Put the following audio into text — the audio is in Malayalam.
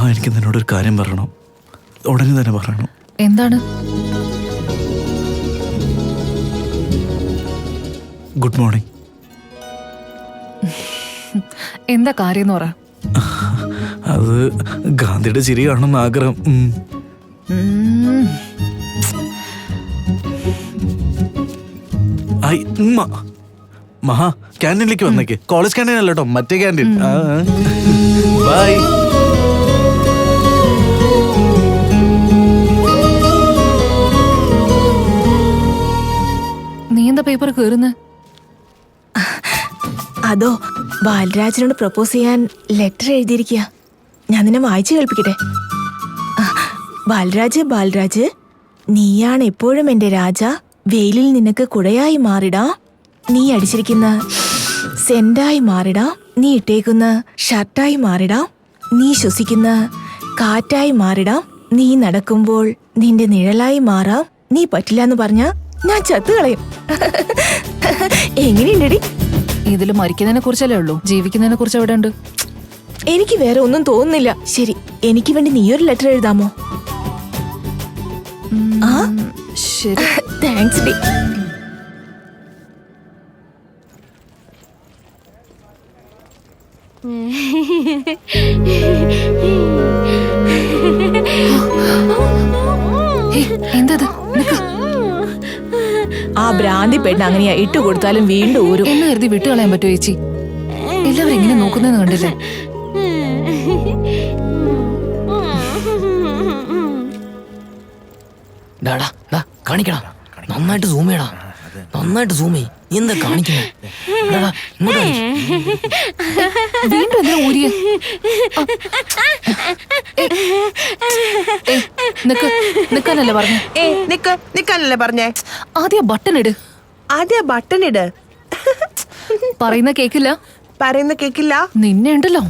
എനിക്ക് നിന്നോടൊരു കാര്യം പറയണം, ഉടനെ തന്നെ പറയണം. എന്താണ്? Good morning. എന്താ കാര്യം പറ. അത് ഗാന്ധിയുടെ ചിരി കാണണമെന്ന് ആഗ്രഹം. മഹാ ക്യാൻറ്റീനിലേക്ക് വന്നേക്ക്. കോളേജ് ക്യാൻറ്റീൻ അല്ല കേട്ടോ, മറ്റേ ക്യാൻറ്റീൻ. ബൈ. നീ എന്താ പേപ്പർ കീറുന്ന? അതോ ബാലരാജിനോട് പ്രപ്പോസ് ചെയ്യാൻ ലെറ്റർ എഴുതിയിരിക്കുക. ഞാൻ നിന്നെ വായിച്ചു കേൾപ്പിക്കട്ടെ. ബാലരാജ്, നീയാണ് എപ്പോഴും എന്റെ രാജ. വെയിലിൽ നിനക്ക് കുടയായി മാറിടാ. നീ അടിച്ചിരിക്കുന്ന സെന്റായി മാറിടാ. നീ ഇട്ടേക്കുന്ന ഷർട്ടായി മാറിടാം. നീ ശ്വസിക്കുന്ന കാറ്റായി മാറിടാം. നീ നടക്കുമ്പോൾ നിന്റെ നിഴലായി മാറാം. നീ പറ്റില്ല പറഞ്ഞ ഞാൻ ചത്തുകളയും. എങ്ങനെയുണ്ടടി? ഇതിൽ മരിക്കുന്നതിനെ കുറിച്ചല്ലേ ഉള്ളൂ, ജീവിക്കുന്നതിനെ കുറിച്ച് എവിടെ ഉണ്ട്? എനിക്ക് വേറെ ഒന്നും തോന്നുന്നില്ല. ശരി, എനിക്ക് വേണ്ടി നീയൊരു ലെറ്റർ എഴുതാമോ? ശരി, താങ്ക്സ് ഡി. എന്തത്? ആ ഭ്രാന്തി പെണ്ണ് അങ്ങനെയാ ഇട്ടു കൊടുത്താലും വീണ്ടും ഊരും. എന്ന് കരുതി വിട്ടുകളയാൻ പറ്റുമോ ചേച്ചി? എല്ലാവരും എങ്ങനെ നോക്കുന്നതെന്ന് കണ്ടില്ലേ? കാണിക്കടാ, നന്നായിട്ട് സൂം ചെയ്യടാ, നന്നായിട്ട് സൂം ചെയ്. നീ എന്താ കാണിക്കുന്നേ? വീണ്ടും എന്താ ഊരിയ? നിക്കാനല്ലേ പറഞ്ഞേ? നിക്കാനല്ലേ പറഞ്ഞേ? ആദ്യം ബട്ടൺ ഇട്. ബട്ടൺ ഇട്. പറയുന്ന കേക്കില്ല. പറയുന്ന കേക്കില്ല. നിന്നെ ഉണ്ടല്ലോ.